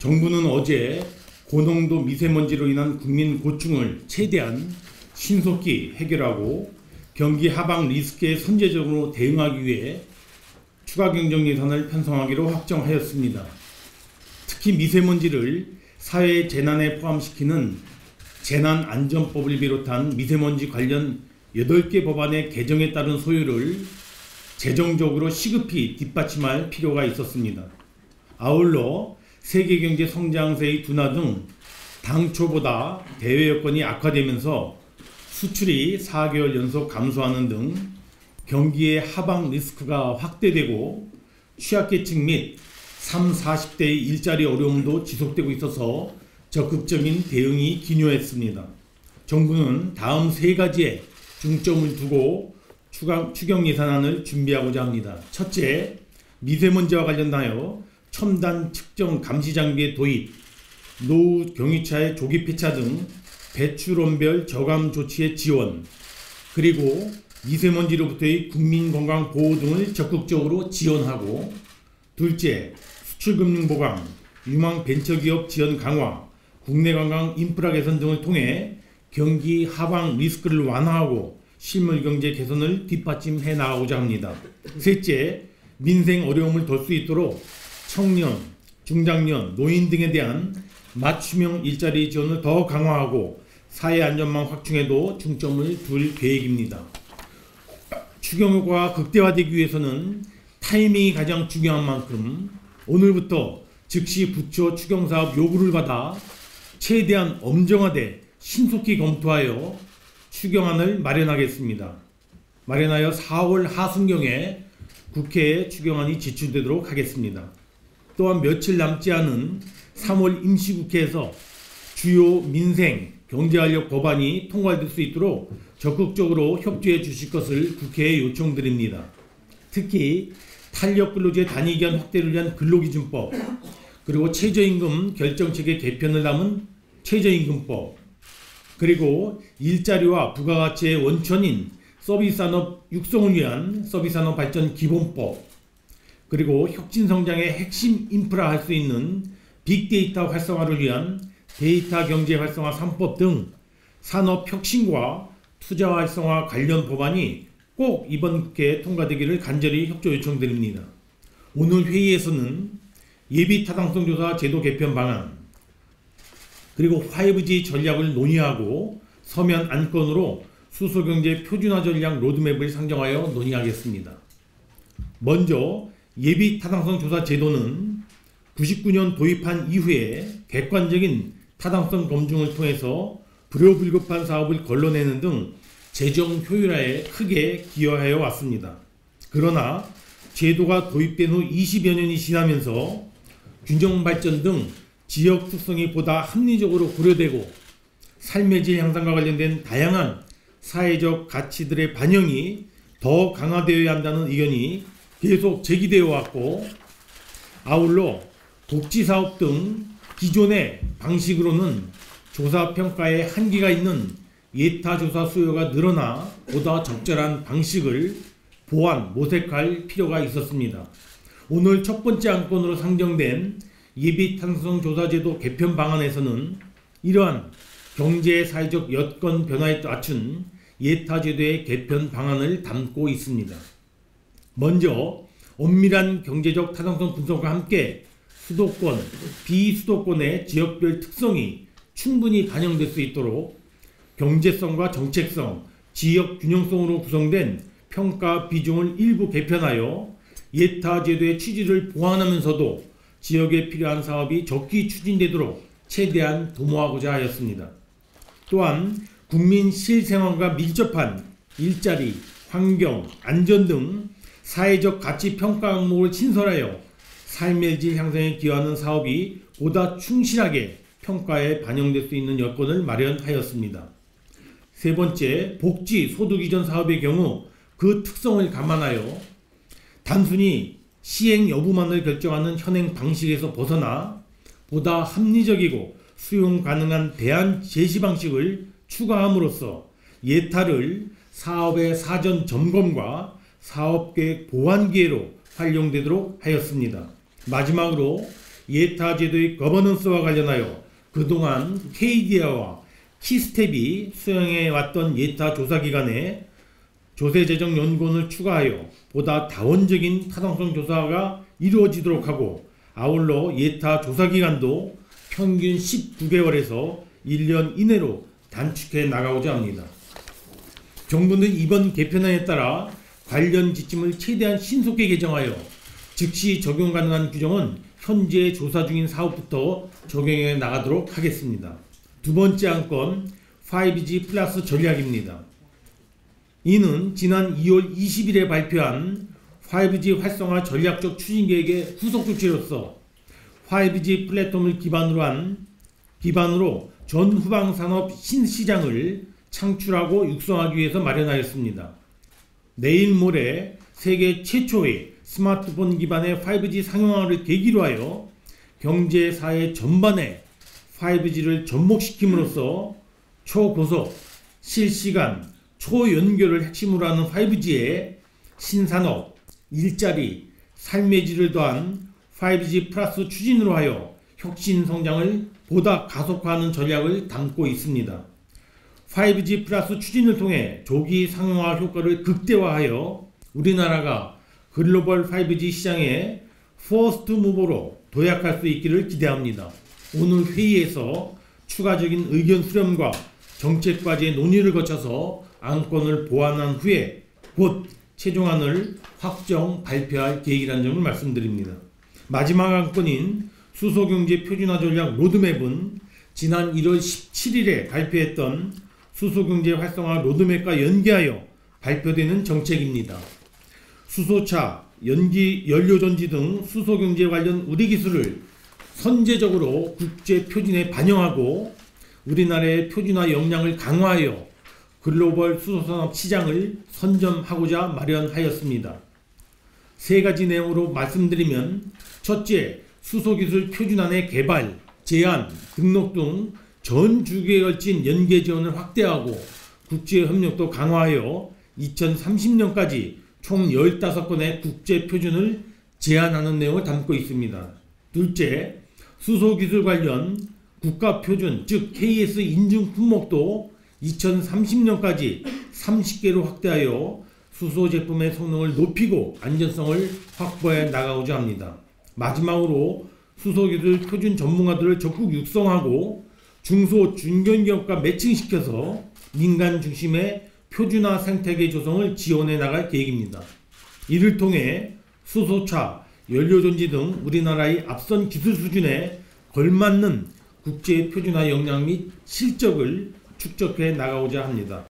정부는 어제 고농도 미세먼지로 인한 국민 고충을 최대한 신속히 해결하고 경기 하방 리스크에 선제적으로 대응하기 위해 추가 경정 예산을 편성하기로 확정하였습니다. 특히 미세먼지를 사회 재난에 포함시키는 재난안전법을 비롯한 미세먼지 관련 8개 법안의 개정에 따른 소요를 재정적으로 시급히 뒷받침할 필요가 있었습니다. 아울러 세계경제 성장세의 둔화 등 당초보다 대외 여건이 악화되면서 수출이 4개월 연속 감소하는 등 경기의 하방 리스크가 확대되고 취약계층 및 30, 40대의 일자리 어려움도 지속되고 있어서 적극적인 대응이 기요했습니다. 정부는 다음 3가지에 중점을 두고 추경 예산안을 준비하고자 합니다. 첫째, 미세먼지와 관련하여 첨단 측정 감시 장비의 도입, 노후 경유차의 조기 폐차 등 배출원별 저감 조치의 지원, 그리고 미세먼지로부터의 국민 건강 보호 등을 적극적으로 지원하고, 둘째, 수출금융 보강, 유망 벤처기업 지원 강화, 국내 관광 인프라 개선 등을 통해 경기 하방 리스크를 완화하고 실물경제 개선을 뒷받침해 나가고자 합니다. 셋째, 민생 어려움을 덜 수 있도록 청년, 중장년, 노인 등에 대한 맞춤형 일자리 지원을 더 강화하고 사회안전망 확충에도 중점을 둘 계획입니다. 추경 효과가 극대화되기 위해서는 타이밍이 가장 중요한 만큼 오늘부터 즉시 부처 추경사업 요구를 받아 최대한 엄정하되 신속히 검토하여 추경안을 마련하겠습니다. 마련하여 4월 하순경에 국회에 추경안이 제출되도록 하겠습니다. 또한 며칠 남지 않은 3월 임시국회에서 주요 민생, 경제활력 법안이 통과될 수 있도록 적극적으로 협조해 주실 것을 국회에 요청드립니다. 특히 탄력근로제 단위기간 확대를 위한 근로기준법, 그리고 최저임금 결정체계 개편을 담은 최저임금법, 그리고 일자리와 부가가치의 원천인 서비스산업 육성을 위한 서비스산업발전기본법, 그리고 혁신성장의 핵심 인프라 할 수 있는 빅데이터 활성화를 위한 데이터 경제 활성화 3법 등 산업혁신과 투자 활성화 관련 법안이 꼭 이번 국회에 통과되기를 간절히 협조 요청드립니다. 오늘 회의에서는 예비 타당성 조사 제도 개편 방안, 그리고 5G 전략을 논의하고 서면 안건으로 수소경제 표준화 전략 로드맵을 상정하여 논의하겠습니다. 먼저 예비 타당성 조사 제도는 99년 도입한 이후에 객관적인 타당성 검증을 통해서 불효불급한 사업을 걸러내는 등 재정 효율화에 크게 기여하여 왔습니다. 그러나 제도가 도입된 후 20여 년이 지나면서 균형 발전 등 지역 특성이 보다 합리적으로 고려되고 삶의 질 향상과 관련된 다양한 사회적 가치들의 반영이 더 강화되어야 한다는 의견이 계속 제기되어 왔고, 아울러 복지사업 등 기존의 방식으로는 조사평가에 한계가 있는 예타조사 수요가 늘어나 보다 적절한 방식을 보완, 모색할 필요가 있었습니다. 오늘 첫 번째 안건으로 상정된 예비타당성 조사제도 개편 방안에서는 이러한 경제 사회적 여건 변화에 맞춘 예타제도의 개편 방안을 담고 있습니다. 먼저 엄밀한 경제적 타당성 분석과 함께 수도권, 비수도권의 지역별 특성이 충분히 반영될 수 있도록 경제성과 정책성, 지역 균형성으로 구성된 평가 비중을 일부 개편하여 예타제도의 취지를 보완하면서도 지역에 필요한 사업이 적기 추진되도록 최대한 도모하고자 하였습니다. 또한 국민 실생활과 밀접한 일자리, 환경, 안전 등 사회적 가치 평가 항목을 신설하여 삶의 질 향상에 기여하는 사업이 보다 충실하게 평가에 반영될 수 있는 여건을 마련하였습니다. 세 번째, 복지, 소득 이전 사업의 경우 그 특성을 감안하여 단순히 시행 여부만을 결정하는 현행 방식에서 벗어나 보다 합리적이고 수용 가능한 대안 제시 방식을 추가함으로써 예타를 사업의 사전 점검과 사업계획 보완 기회로 활용되도록 하였습니다. 마지막으로 예타 제도의 거버넌스와 관련하여 그동안 KDI와 키스텝이 수행해왔던 예타 조사기관에 조세재정 연구원을 추가하여 보다 다원적인 타당성 조사가 이루어지도록 하고, 아울러 예타 조사기간도 평균 19개월에서 1년 이내로 단축해 나가고자 합니다. 정부는 이번 개편안에 따라 관련 지침을 최대한 신속히 개정하여 즉시 적용 가능한 규정은 현재 조사 중인 사업부터 적용해 나가도록 하겠습니다. 두 번째 안건 5G 플러스 전략입니다. 이는 지난 2월 20일에 발표한 5G 활성화 전략적 추진계획의 후속 조치로서 5G 플랫폼을 기반으로 전후방산업 신시장을 창출하고 육성하기 위해서 마련하였습니다. 내일 모레 세계 최초의 스마트폰 기반의 5G 상용화를 계기로 하여 경제 사회 전반에 5G를 접목시킴으로써 초고속, 실시간, 초연결을 핵심으로 하는 5G에 신산업, 일자리, 삶의 질을 더한 5G 플러스 추진으로 하여 혁신 성장을 보다 가속화하는 전략을 담고 있습니다. 5G 플러스 추진을 통해 조기 상용화 효과를 극대화하여 우리나라가 글로벌 5G 시장의 퍼스트 무버로 도약할 수 있기를 기대합니다. 오늘 회의에서 추가적인 의견 수렴과 정책 과제의 논의를 거쳐서 안건을 보완한 후에 곧 최종안을 확정 발표할 계획이라는 점을 말씀드립니다. 마지막 안건인 수소경제 표준화 전략 로드맵은 지난 1월 17일에 발표했던 수소경제 활성화 로드맵과 연계하여 발표되는 정책입니다. 수소차, 연료전지 등 수소경제 관련 우리 기술을 선제적으로 국제 표준에 반영하고 우리나라의 표준화 역량을 강화하여 글로벌 수소산업 시장을 선점하고자 마련하였습니다. 세 가지 내용으로 말씀드리면, 첫째, 수소기술 표준안의 개발, 제안, 등록 등 전 주기에 걸친 연계 지원을 확대하고 국제협력도 강화하여 2030년까지 총 15건의 국제표준을 제안하는 내용을 담고 있습니다. 둘째, 수소기술 관련 국가표준 즉 KS 인증 품목도 2030년까지 30개로 확대하여 수소 제품의 성능을 높이고 안전성을 확보해 나가고자 합니다. 마지막으로 수소기술 표준 전문가들을 적극 육성하고 중소 중견기업과 매칭시켜서 민간 중심의 표준화 생태계 조성을 지원해 나갈 계획입니다. 이를 통해 수소차, 연료전지 등 우리나라의 앞선 기술 수준에 걸맞는 국제 표준화 역량 및 실적을 축적해 나가고자 합니다.